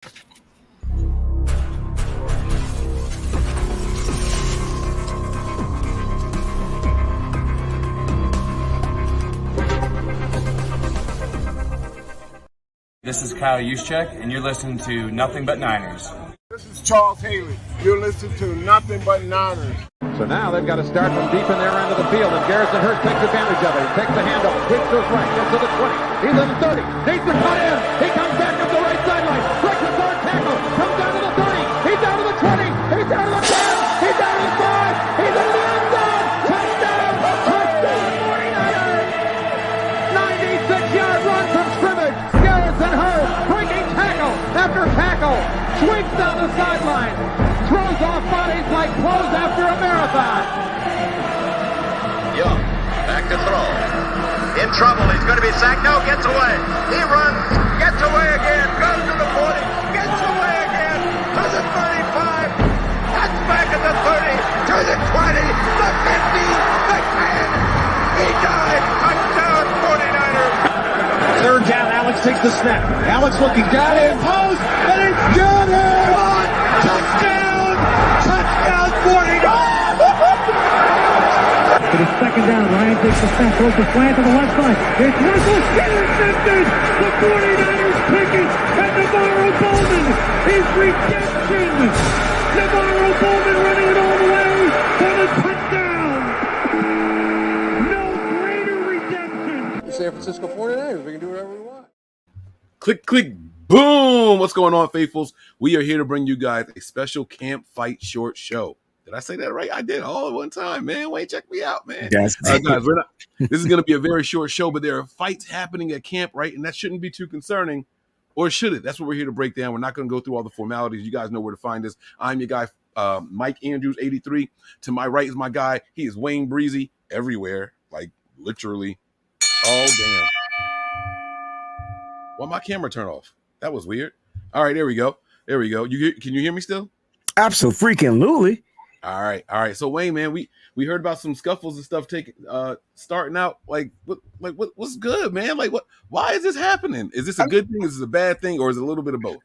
This is Kyle Juszczyk, and you're listening to Nothing But Niners. This is Charles Haley. You're listening to Nothing But Niners. So now they've got to start from deep in their end of the field, and Garrison Hurst takes advantage of it. He takes the handoff, hits to his right, gets to the 20. He's in the 30, needs to cut in. He comes back up the right sideline, breaks his hard tackle, comes down to the 30. He's down to the 20. He's down to the 10. He's down to the 5. He's into the end zone. Touchdown! Touchdown! 49ers! 96-yard run from scrimmage. Garrison Hurst breaking tackle after tackle. Sweeps down the sideline. Throws off bodies like clothes after a marathon. Young, back to throw. In trouble, he's going to be sacked. No, gets away. He runs, gets away again, goes to the 40, gets away again, to the 35, cuts back at the 30, to the 20, the 50, the 10. He died. Touchdown, 49ers. Third down, Alex takes the snap. Alex looking, got it, post, and it's got it! Touchdown! Touchdown, 49ers! It is second down. Ryan takes the snap, throws the slant to the left side. It's Russell intercepted. The 49ers pick it, and Navarro Bowman is redemption. Navarro Bowman running it all the way for the touchdown. No greater redemption. The San Francisco 49ers. We can do whatever we want. Click, click, boom. What's going on, faithfuls? We are here to bring you guys a special Camp Fight short show. Did I say that right? I did all at one time, man. Wait, check me out, man. Yes. Guys, this is going to be a very short show, but there are fights happening at camp, right? And that shouldn't be too concerning, or should it? That's what we're here to break down. We're not going to go through all the formalities. You guys know where to find us. I'm your guy, Mike Andrews, 83. To my right is my guy. He is Wayne Breezy everywhere, like literally. Oh, damn. Why my camera turn off? That was weird. All right, there we go. There we go. Can you hear me still? Absolutely. All right. So Wayne, man, we heard about some scuffles and stuff starting out. What's good, man? Like, why is this happening? Is this a good thing? Is this a bad thing, or is it a little bit of both?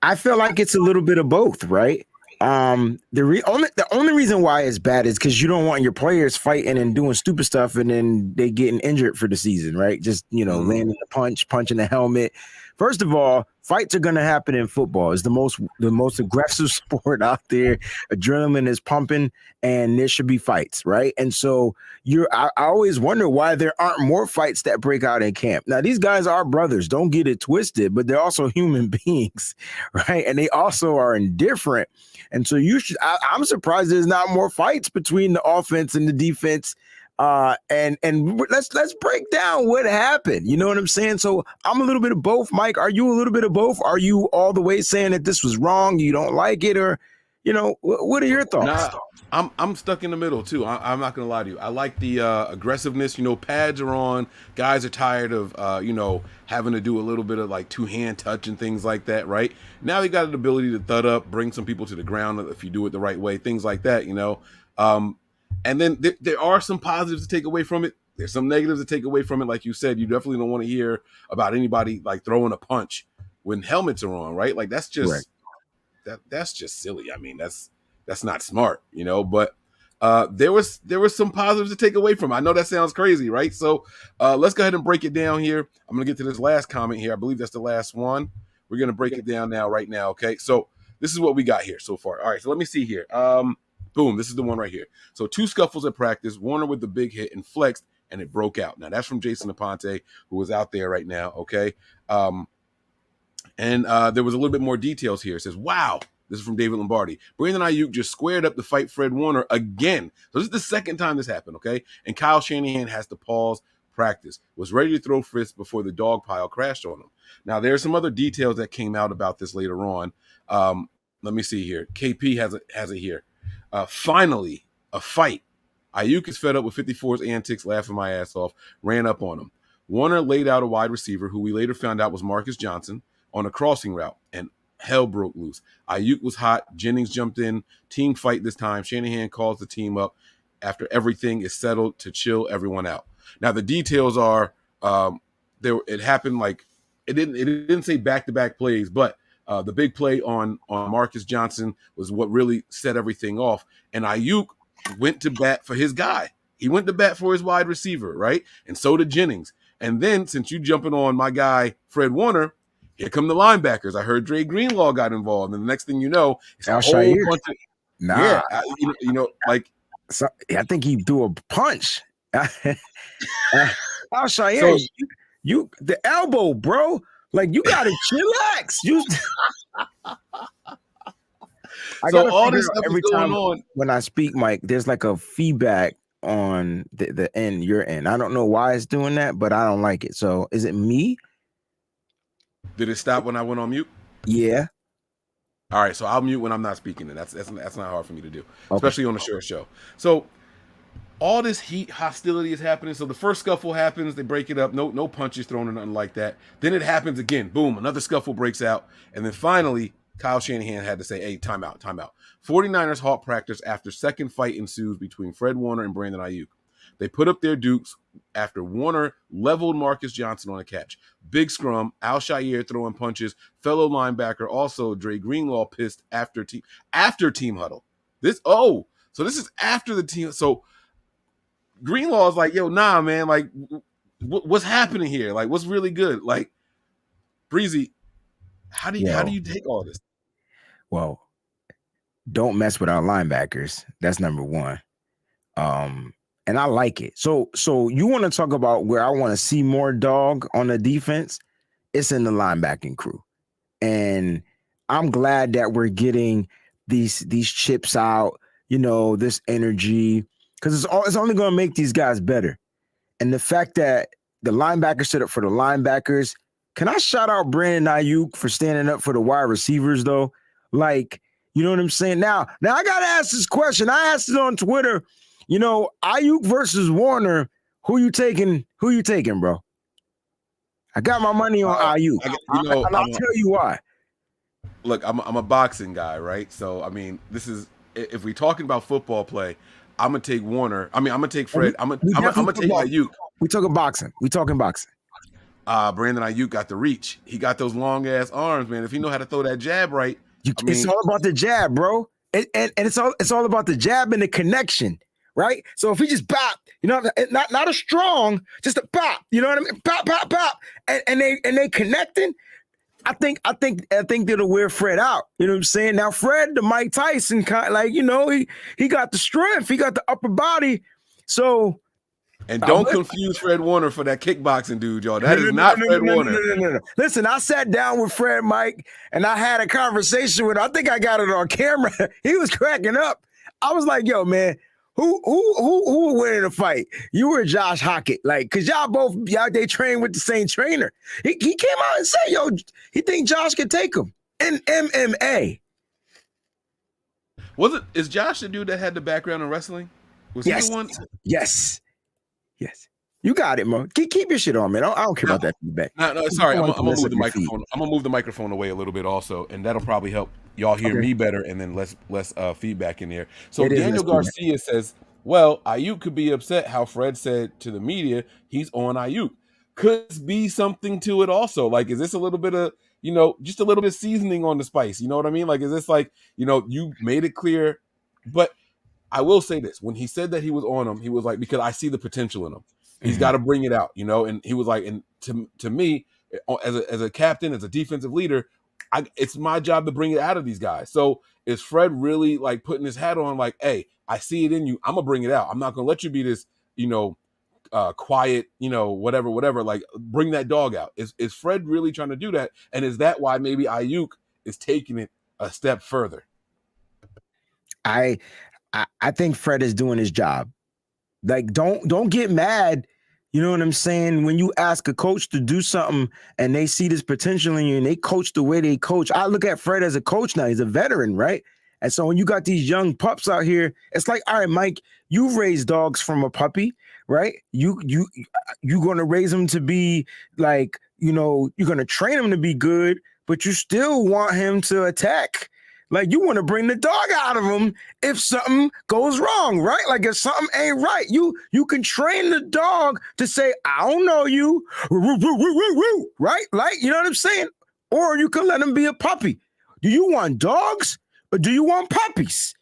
I feel like it's a little bit of both, right? The only reason why it's bad is because you don't want your players fighting and doing stupid stuff, and then they getting injured for the season, right? Just landing a punching the helmet. First of all, fights are going to happen in football. It's the most aggressive sport out there. Adrenaline is pumping, and there should be fights, right? And so I always wonder why there aren't more fights that break out in camp. Now, these guys are brothers. Don't get it twisted, but they're also human beings, right? And they also are indifferent. And so I'm surprised there's not more fights between the offense and the defense. And let's break down what happened. You know what I'm saying? So I'm a little bit of both. Mike, are you a little bit of both? Are you all the way saying that this was wrong, you don't like it, or what are your thoughts? Nah, I'm stuck in the middle too. I'm not gonna lie to you. I like the aggressiveness. Pads are on. Guys are tired of having to do a little bit of like two-hand touch and things like that. Right now, you got an ability to thud up, bring some people to the ground if you do it the right way. Things like that. And then there are some positives to take away from it. There's some negatives to take away from it. Like you said, you definitely don't want to hear about anybody like throwing a punch when helmets are on, right? Like that's just right. That's just silly. I mean, that's not smart, But there was some positives to take away from it. I know that sounds crazy, right? So let's go ahead and break it down here. I'm gonna get to this last comment here. I believe that's the last one. We're gonna break it down right now. Okay, so this is what we got here so far. All right, so let me see here. Boom, this is the one right here. So 2 scuffles at practice, Warner with the big hit and flexed, and it broke out. Now, that's from Jason Aponte, who was out there right now, okay? And there was a little bit more details here. It says, wow, this is from David Lombardi. Brandon Aiyuk just squared up to fight Fred Warner again. So this is the second time this happened, okay? And Kyle Shanahan has to pause practice, was ready to throw fists before the dog pile crashed on him. Now, there's some other details that came out about this later on. Let me see here. KP has it here. Finally, a fight. Aiyuk is fed up with 54's antics, laughing my ass off, ran up on him. Warner laid out a wide receiver, who we later found out was Marcus Johnson, on a crossing route, and hell broke loose. Aiyuk was hot. Jennings jumped in. Team fight this time. Shanahan calls the team up after everything is settled to chill everyone out. Now, the details are it happened like it didn't say back-to-back plays, but The big play on Marcus Johnson was what really set everything off. And Aiyuk went to bat for his guy. He went to bat for his wide receiver, right? And so did Jennings. And then, since you jumping on my guy Fred Warner, here come the linebackers. I heard Dre Greenlaw got involved, and the next thing you know, it's a whole bunch of nah. Yeah, like so, I think he threw a punch. Al-Shaair, So- you the elbow, bro. Like you gotta chillax. You. So all this stuff is going on. When I speak, Mike, there's like a feedback on the end you're in. I don't know why it's doing that, but I don't like it. So is it me? Did it stop when I went on mute? Yeah. All right, so I'll mute when I'm not speaking, and that's not hard for me to do, especially on a short show. So all this heat, hostility is happening. So the first scuffle happens, they break it up, no punches thrown or nothing like that. Then it happens again, boom, another scuffle breaks out, and then finally Kyle Shanahan had to say, hey, timeout. 49ers halt practice after second fight ensues between Fred Warner and Brandon Aiyuk. They put up their dukes after Warner leveled Marcus Johnson on a catch. Big scrum, Al-Shaair throwing punches, fellow linebacker, also Dre Greenlaw pissed after team huddle. So this is after the team. So Greenlaw is like, yo, nah, man, like, what's happening here? Like, what's really good? Like, Breezy, how do you take all this? Well, don't mess with our linebackers. That's number one. And I like it. So you want to talk about where I want to see more dog on the defense? It's in the linebacking crew. And I'm glad that we're getting these chips out, this energy, because it's only going to make these guys better. And the fact that the linebackers stood up for the linebackers, can I shout out Brandon Aiyuk for standing up for the wide receivers, though? Like, you know what I'm saying? Now I got to ask this question. I asked it on Twitter. Aiyuk versus Warner, who you taking, bro? I got my money on Aiyuk. And I'll tell you why. Look, I'm a boxing guy, right? So, I mean, this is, if we're talking about football play, I'm going to take Warner. I mean, I'm going to take Fred. I'm going to take Aiyuk. We talking boxing. Brandon Aiyuk got the reach. He got those long-ass arms, man. If he know how to throw that jab right. It's all about the jab, bro. And it's all about the jab and the connection. Right, so if he just bop, not a strong, just a pop, you know what I mean? Pop, and they connecting. I think that'll wear Fred out. You know what I'm saying? Now Fred, the Mike Tyson kind, he got the strength, he got the upper body. So, and don't confuse Fred Warner for that kickboxing dude, y'all. That is not Fred Warner. No. Listen, I sat down with Fred, Mike, and I had a conversation with him. I think I got it on camera. He was cracking up. I was like, yo, man. Who will win in a fight? You or Josh Hockett? Like, cause they train with the same trainer. He came out and said, yo, he think Josh could take him in MMA. Is Josh the dude that had the background in wrestling? Was yes. he the one? Yes. You got it, man. Keep your shit on, man. I don't care about that feedback. No, sorry. I'm gonna move the microphone. I'm gonna move the microphone away a little bit also, and that'll probably help y'all hear me better, and then less feedback in there. So Daniel Garcia says, well, Aiyuk could be upset how Fred said to the media he's on Aiyuk. Could be something to it also. Like, is this a little bit of, just a little bit of seasoning on the spice? You know what I mean? Like, is this like, you made it clear? But I will say this. When he said that he was on him, he was like, because I see the potential in him. He's got to bring it out, and he was like, and to me, as a captain, as a defensive leader, it's my job to bring it out of these guys. So is Fred really like putting his hat on, like, hey, I see it in you. I'm gonna bring it out. I'm not gonna let you be this, quiet, whatever. Like, bring that dog out. Is Fred really trying to do that? And is that why maybe Aiyuk is taking it a step further? I think Fred is doing his job. Like, don't get mad. You know what I'm saying? When you ask a coach to do something and they see this potential in you and they coach the way they coach, I look at Fred as a coach now. He's a veteran, right? And so when you got these young pups out here, it's like, all right, Mike, you've raised dogs from a puppy, right? You're going to raise them to be like, you're going to train them to be good, but you still want him to attack. Like, you want to bring the dog out of him if something goes wrong, right? Like, if something ain't right, you can train the dog to say, I don't know you, right? Like, you know what I'm saying? Or you can let him be a puppy. Do you want dogs or do you want puppies?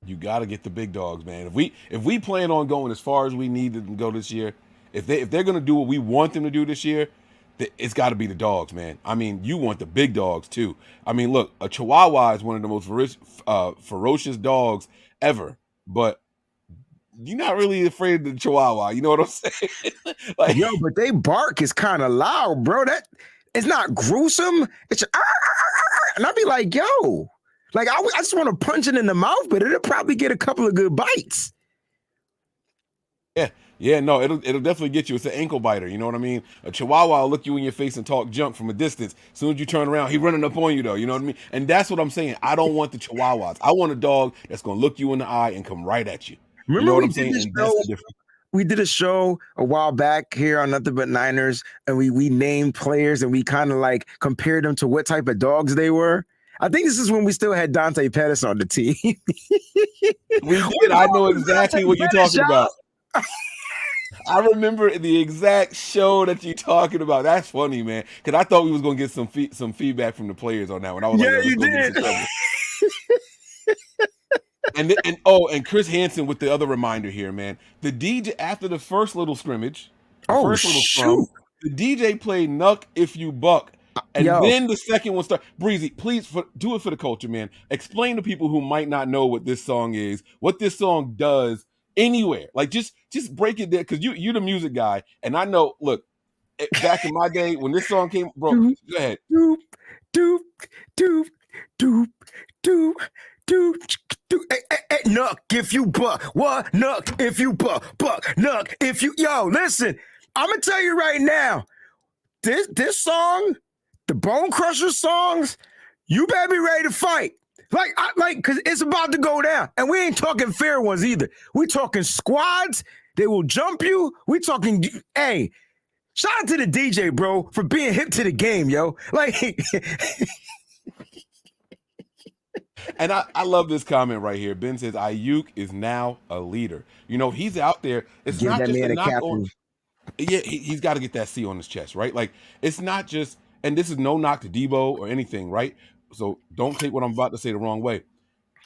You got to get the big dogs, man. If we plan on going as far as we need to go this year, if they're going to do what we want them to do this year, it's got to be the dogs, man. I mean, you want the big dogs too. I mean, look, a Chihuahua is one of the most ferocious dogs ever, but you're not really afraid of the Chihuahua. You know what I'm saying? Like, yo, but they bark is kind of loud, bro. That it's not gruesome. It's and I'd be like, yo, like I just want to punch it in the mouth, but it'll probably get a couple of good bites. Yeah, no, it'll definitely get you. It's an ankle biter, you know what I mean? A Chihuahua will look you in your face and talk junk from a distance. As soon as you turn around, he running up on you though, you know what I mean? And that's what I'm saying. I don't want the Chihuahuas. I want a dog that's gonna look you in the eye and come right at you. Remember, you know what I'm saying? And that's the difference. We did a show a while back here on Nothing But Niners, and we named players and we kind of like compared them to what type of dogs they were. I think this is when we still had Dante Pettis on the team. We did. I know exactly what you're talking about. I remember the exact show that you're talking about. That's funny, man. Because I thought we was gonna get some feedback from the players on that one. I was like, you did. And Chris Hansen with the other reminder here, man. The DJ after the first little scrimmage, the DJ played "Nuck If You Buck," and then the second one started. Breezy, please do it for the culture, man. Explain to people who might not know what this song is, what this song does anywhere. Like just break it there, because you're the music guy, and I know. Look, back in my day when this song came, bro. Go ahead. Doop doop doop doop doop. Nuck if you buck, what? Nuck if you buck, nuck if you. Yo, listen, I'm gonna tell you right now, this song, the Bone Crusher songs, you better be ready to fight. Because it's about to go down, and we ain't talking fair ones either. We talking squads. They will jump you. We talking. Hey, shout out to the DJ, bro, for being hip to the game, yo. Like. And I love this comment right here. Ben says Aiyuk is now a leader. You know, he's out there. It's Give not that just man a a knock captain. on. Yeah, he's got to get that C on his chest, right? Like, it's not just, and this is no knock to Debo or anything, right? So don't take what I'm about to say the wrong way.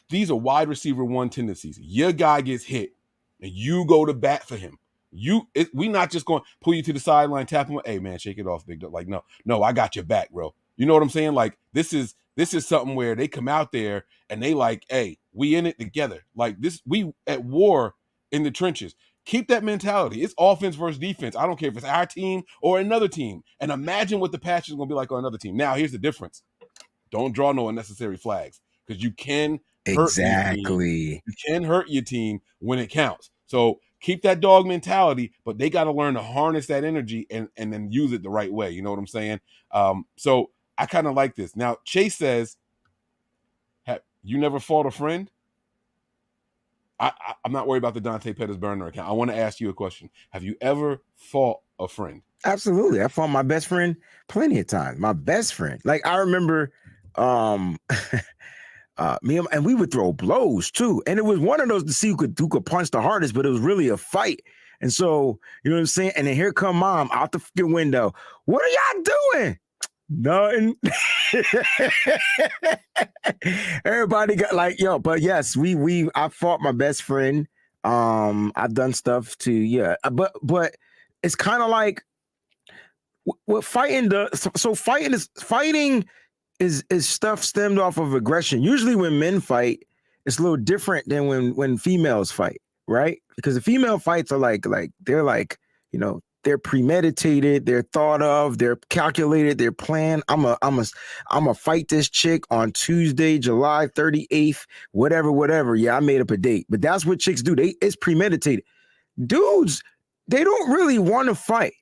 These are wide receiver one tendencies. Your guy gets hit, and you go to bat for him. We not just going to pull you to the sideline, tap him. Hey man, shake it off, big dog. Like, no, I got your back, bro. You know what I'm saying? Like, this is something where they come out there and they like, hey, we in it together. Like this, we at war in the trenches. Keep that mentality. It's offense versus defense. I don't care if it's our team or another team. And imagine what the patch is going to be like on another team. Now, here's the difference. Don't draw no unnecessary flags, because you can hurt you can hurt your team when it counts. So keep that dog mentality, but they got to learn to harness that energy and then use it the right way. You know what I'm saying? So I kind of like this. Now, Chase says, you never fought a friend? I'm not worried about the Dante Pettis burner account. I want to ask you a question. Have you ever fought a friend? Absolutely. I fought my best friend plenty of times. My best friend. Like, I remember and we would throw blows too. And it was one of those to see who could punch the hardest, but it was really a fight. And so, you know what I'm saying? And then here come mom out the fucking window. What are y'all doing? Nothing. Everybody got like, yo, but yes, I fought my best friend. I've done stuff to, yeah, but it's kind of like what fighting fighting is stuff stemmed off of aggression. Usually when men fight, it's a little different than when females fight, right? Because the female fights are like they're like, you know, they're premeditated, they're thought of, they're calculated, they're planned. I'm a fight this chick on Tuesday, July 38th, whatever. Yeah, I made up a date. But that's what chicks do. It's premeditated. Dudes, they don't really want to fight.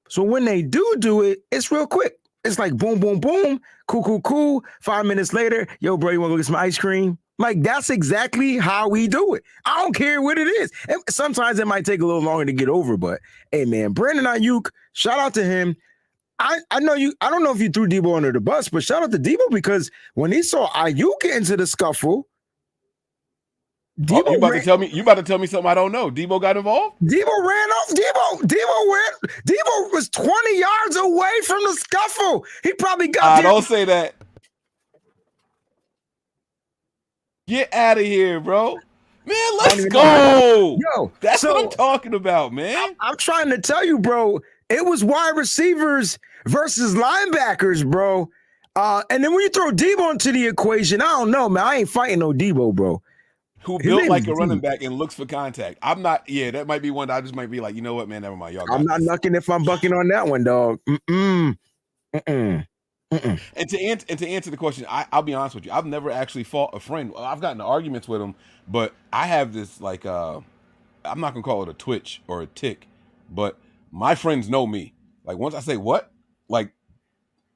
So when they do it, it's real quick. It's like boom, boom, boom, cool. 5 minutes later, yo, bro, you want to go get some ice cream? Like, that's exactly how we do it. I don't care what it is. And sometimes it might take a little longer to get over, but hey, man, Brandon Aiyuk, shout out to him. I know you. I don't know if you threw Debo under the bus, but shout out to Debo, because when he saw Aiyuk get into the scuffle, Debo you about to tell me something I don't know. Debo got involved? Debo ran off. Debo was 20 yards away from the scuffle. He probably got don't say that. Get out of here, bro. Man, I let's don't even go. Yo, That's so what I'm talking about, man. I'm trying to tell you, bro. It was wide receivers versus linebackers, bro. And then when you throw Debo into the equation, I don't know, man. I ain't fighting no Debo, bro. Who His built name like is a running Debo. back and looks for contact. I'm not, yeah, that might be one that I just might be like, you know what, man, never mind. Y'all got I'm not this. knucking if I'm bucking on that one, dog. Mm-mm. And to answer the question, I'll be honest with you. I've never actually fought a friend. I've gotten into arguments with him, but I have this like I'm not gonna call it a twitch or a tick, but my friends know me. Like once I say what, like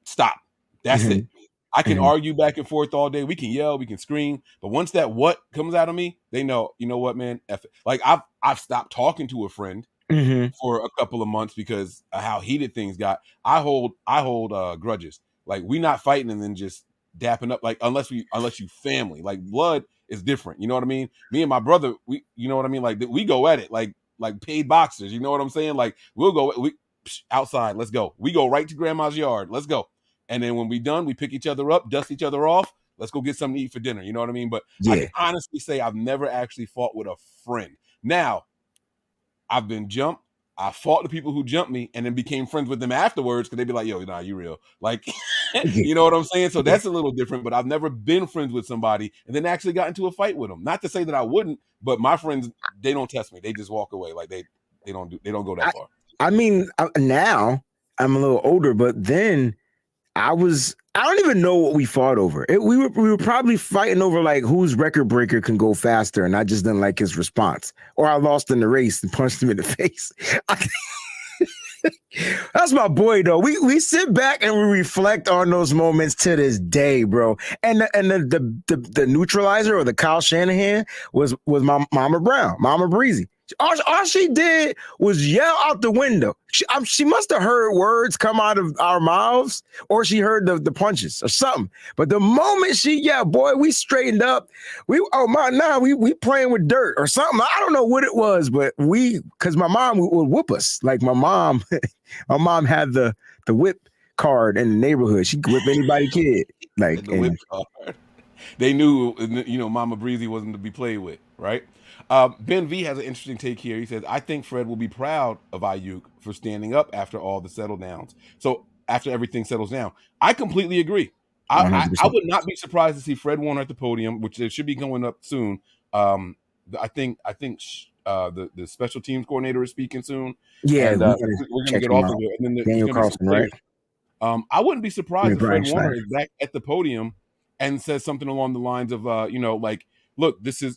stop. That's it. I can argue back and forth all day. We can yell, we can scream, but once that what comes out of me, they know. You know what, man? F it. Like I've stopped talking to a friend for a couple of months because of how heated things got. I hold grudges. Like we not fighting and then just dapping up. Like unless you family. Like blood is different. You know what I mean? Me and my brother, you know what I mean? Like we go at it like paid boxers. You know what I'm saying? Like we'll go outside. Let's go. We go right to grandma's yard. Let's go. And then when we done, we pick each other up, dust each other off. Let's go get something to eat for dinner. You know what I mean? But I can honestly say I've never actually fought with a friend. Now, I've been jumped. I fought the people who jumped me and then became friends with them afterwards because they'd be like, yo, nah, you real. Like, you know what I'm saying? So that's a little different, but I've never been friends with somebody and then actually got into a fight with them. Not to say that I wouldn't, but my friends, they don't test me. They just walk away. Like they don't go that far. I mean, now I'm a little older, but then I don't even know what we fought over. We were probably fighting over like whose record breaker can go faster, and I just didn't like his response, or I lost in the race and punched him in the face. That's my boy, though. We sit back and we reflect on those moments to this day, bro. And the neutralizer or the Kyle Shanahan was my Mama Brown, Mama Breezy. All she did was yell out the window. She must have heard words come out of our mouths, or she heard the punches or something. But the moment she yelled, boy, we straightened up. We playing with dirt or something. I don't know what it was, but because my mom would whoop us. Like my mom had the whip card in the neighborhood. She could whip anybody kid. Like the whip card. They knew, Mama Breezy wasn't to be played with, right? Ben V has an interesting take here. He says, I think Fred will be proud of Aiyuk for standing up after all the settle downs. So after everything settles down, I completely agree. I would not be surprised to see Fred Warner at the podium, which it should be going up soon. I think the special teams coordinator is speaking soon. Yeah, and we're going to get off of it. And then Daniel Carlson, right? I wouldn't be surprised if Fred Warner is back at the podium and says something along the lines of, like, look, this is,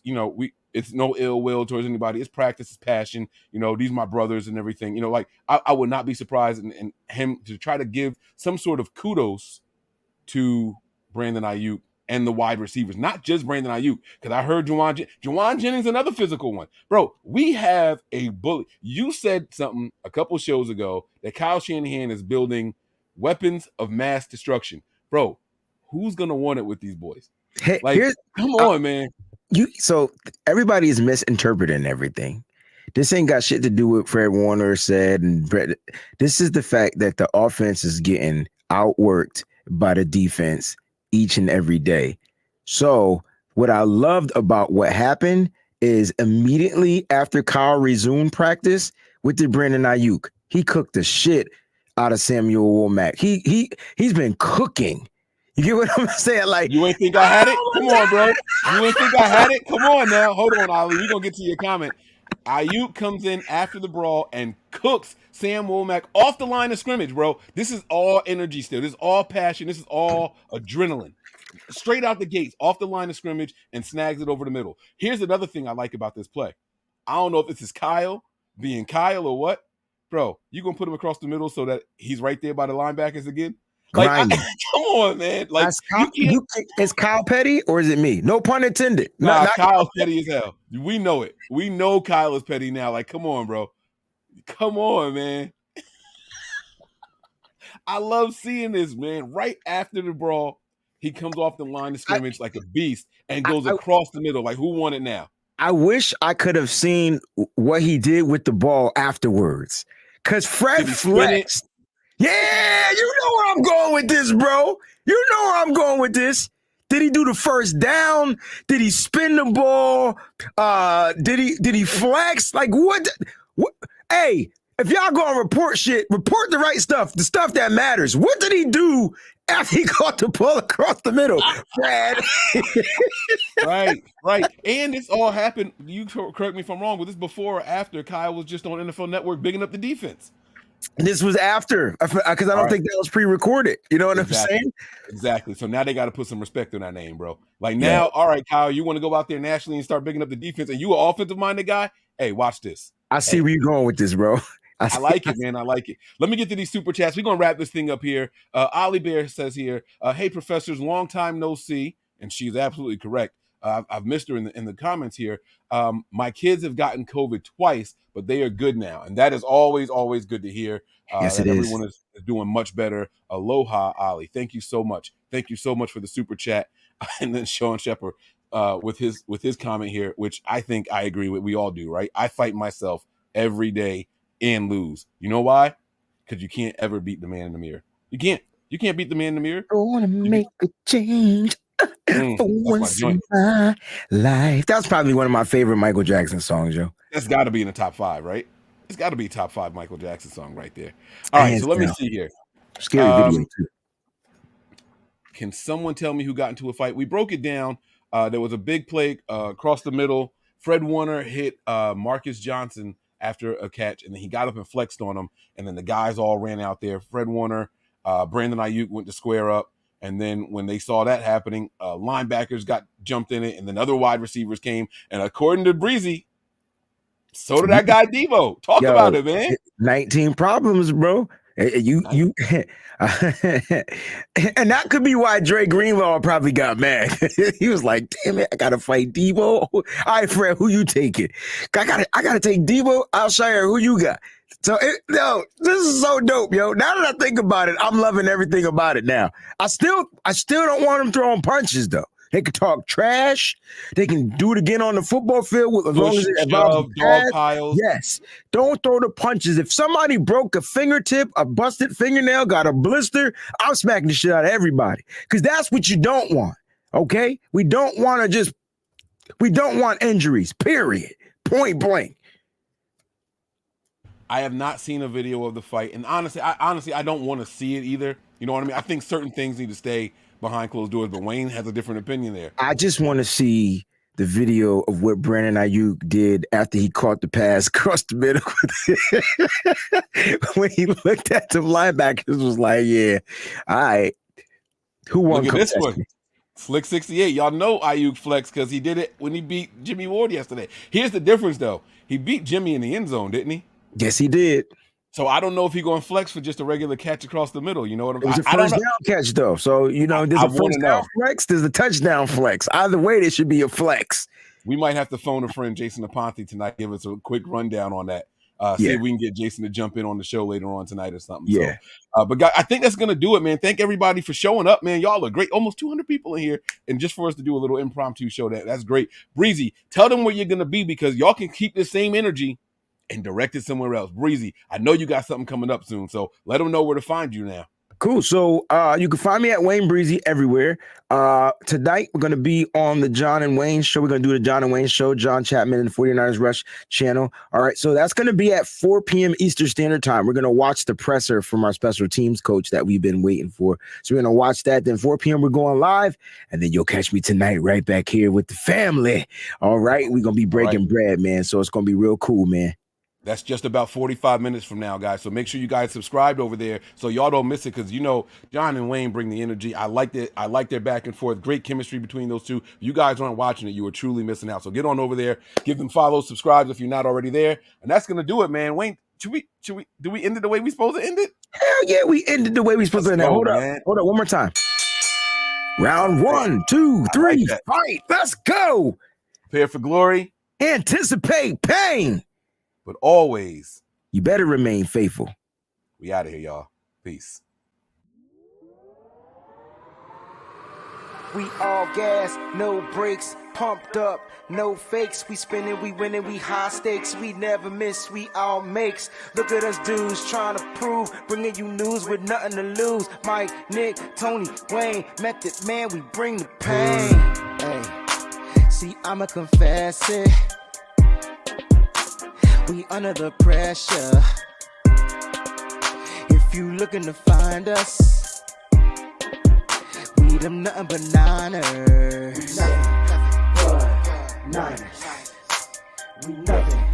it's no ill will towards anybody. It's practice, it's passion. These are my brothers and everything. Like I would not be surprised in him to try to give some sort of kudos to Brandon Aiyuk and the wide receivers, not just Brandon Aiyuk. Because I heard Juwan Jennings, another physical one. Bro, we have a bully. You said something a couple shows ago that Kyle Shanahan is building weapons of mass destruction. Bro, who's gonna want it with these boys? Hey, like, come on, man. So everybody is misinterpreting everything. This ain't got shit to do with Fred Warner said, and Brett. This is the fact that the offense is getting outworked by the defense each and every day. So what I loved about what happened is immediately after Kyle resumed practice with the Brandon Aiyuk, he cooked the shit out of Samuel Womack. He's been cooking. You get what I'm saying? Like, you ain't think I had it? Come on, bro. You ain't think I had it? Come on now. Hold on, Ali. We're going to get to your comment. Aiyuk comes in after the brawl and cooks Sam Womack off the line of scrimmage, bro. This is all energy still. This is all passion. This is all adrenaline. Straight out the gates, off the line of scrimmage, and snags it over the middle. Here's another thing I like about this play. I don't know if this is Kyle being Kyle or what. Bro, you going to put him across the middle so that he's right there by the linebackers again? Like, come on, man. Like, is Kyle petty or is it me? No pun intended. Nah, Kyle's petty as hell. We know it. We know Kyle is petty now. Like, come on, bro. Come on, man. I love seeing this, man. Right after the brawl, he comes off the line of scrimmage like a beast and goes across the middle. Like, who won it now? I wish I could have seen what he did with the ball afterwards. Because Fred flexed. Yeah, you know where I'm going with this, bro. You know where I'm going with this. Did he do the first down? Did he spin the ball? Did he flex? Like what? Hey, if y'all gonna report shit, report the right stuff, the stuff that matters. What did he do after he caught the ball across the middle, Brad? Right. And this all happened, you correct me if I'm wrong, but this before or after Kyle was just on NFL Network bigging up the defense? This was after, because I don't think that was pre-recorded. You know what I'm saying? Exactly. So now they got to put some respect on that name, bro. Like now, all right, Kyle, you want to go out there nationally and start bigging up the defense, and you an offensive-minded guy? Hey, watch this. I see where you're going with this, bro. I like it, man. I like it. Let me get to these super chats. We're going to wrap this thing up here. Ollie Bear says here, hey, professors, long time no see. And she's absolutely correct. I've missed her in the comments here. My kids have gotten COVID twice, but they are good now. And that is always, always good to hear. Yes, it is. Everyone is doing much better. Aloha, Ollie. Thank you so much. Thank you so much for the super chat. And then Sean Shepard with his comment here, which I think I agree with. We all do, right? I fight myself every day and lose. You know why? Because you can't ever beat the man in the mirror. You can't beat the man in the mirror. I want to make a change for once in my life. That's probably one of my favorite Michael Jackson songs, yo. That's got to be in the top 5, right? It's got to be top 5 Michael Jackson song right there. All right, so let me see here. Scary video too. Can someone tell me who got into a fight? We broke it down. There was a big play across the middle. Fred Warner hit Marcus Johnson after a catch, and then he got up and flexed on him, and then the guys all ran out there. Fred Warner, Brandon Aiyuk went to square up, and then when they saw that happening, linebackers got jumped in it, and then other wide receivers came, and according to Breezy, so did that guy Devo. Talk about it, man. 19 problems, bro. You and that could be why Dre Greenlaw probably got mad. He was like, damn it, I gotta fight Devo. All right, Fred, who you taking? I gotta take Devo. Al-Shaair, who you got? So this is so dope, yo. Now that I think about it, I'm loving everything about it now. I still don't want them throwing punches though. They can talk trash. They can do it again on the football field as long as it involves dog piles. Yes. Don't throw the punches. If somebody broke a fingertip, a busted fingernail, got a blister, I'm smacking the shit out of everybody. Because that's what you don't want. Okay? We don't want injuries, period. Point blank. I have not seen a video of the fight. And honestly, I don't want to see it either. You know what I mean? I think certain things need to stay behind closed doors, but Wayne has a different opinion there. I just want to see the video of what Brandon Aiyuk did after he caught the pass across the middle. When he looked at the linebackers, was like, yeah, all right. Who won? Look at this one. Slick 68. Y'all know Aiyuk flex because he did it when he beat Jimmy Ward yesterday. Here's the difference, though. He beat Jimmy in the end zone, didn't he? Yes, he did. So I don't know if he's going to flex for just a regular catch across the middle. You know what I'm saying? It was a first down catch, though. So, there's a first down flex, there's a touchdown flex. Either way, there should be a flex. We might have to phone a friend, Jason Aponte, tonight, give us a quick rundown on that. See if we can get Jason to jump in on the show later on tonight or something. Yeah. So, but guys, I think that's going to do it, man. Thank everybody for showing up, man. Y'all are great. Almost 200 people in here. And just for us to do a little impromptu show, that's great. Breezy, tell them where you're going to be because y'all can keep the same energy and direct it somewhere else. Breezy, I know you got something coming up soon, so let them know where to find you now. Cool. So you can find me at Wayne Breezy everywhere. Tonight, we're going to be on the John and Wayne show. We're going to do the John and Wayne show, John Chapman and the 49ers Rush channel. All right. So that's going to be at 4 p.m. Eastern Standard Time. We're going to watch the presser from our special teams coach that we've been waiting for. So we're going to watch that. Then 4 p.m. we're going live. And then you'll catch me tonight right back here with the family. All right. We're going to be breaking bread, man. So it's going to be real cool, man. That's just about 45 minutes from now, guys. So make sure you guys subscribed over there so y'all don't miss it because, John and Wayne bring the energy. I like their back and forth. Great chemistry between those two. If you guys aren't watching it, you are truly missing out. So get on over there. Give them follows, subscribe if you're not already there. And that's going to do it, man. Wayne, do we end it the way we supposed to end it? Hell yeah, we ended the way we supposed to end it. Hold up, one more time. Round 1, 2, 3, fight. Let's go. Prepare for glory. Anticipate pain. But always, you better remain faithful. We out of here, y'all. Peace. We all gas, no brakes. pumped up, no fakes. We spinning, we winning, we high stakes. We never miss, we all makes. Look at us dudes trying to prove, bringing you news with nothing to lose. Mike, Nick, Tony, Wayne, Method Man, we bring the pain. Hey, see, I'ma confess it. We under the pressure. If you looking to find us, we them nothing but Niners. Nothing but Niners. We nothing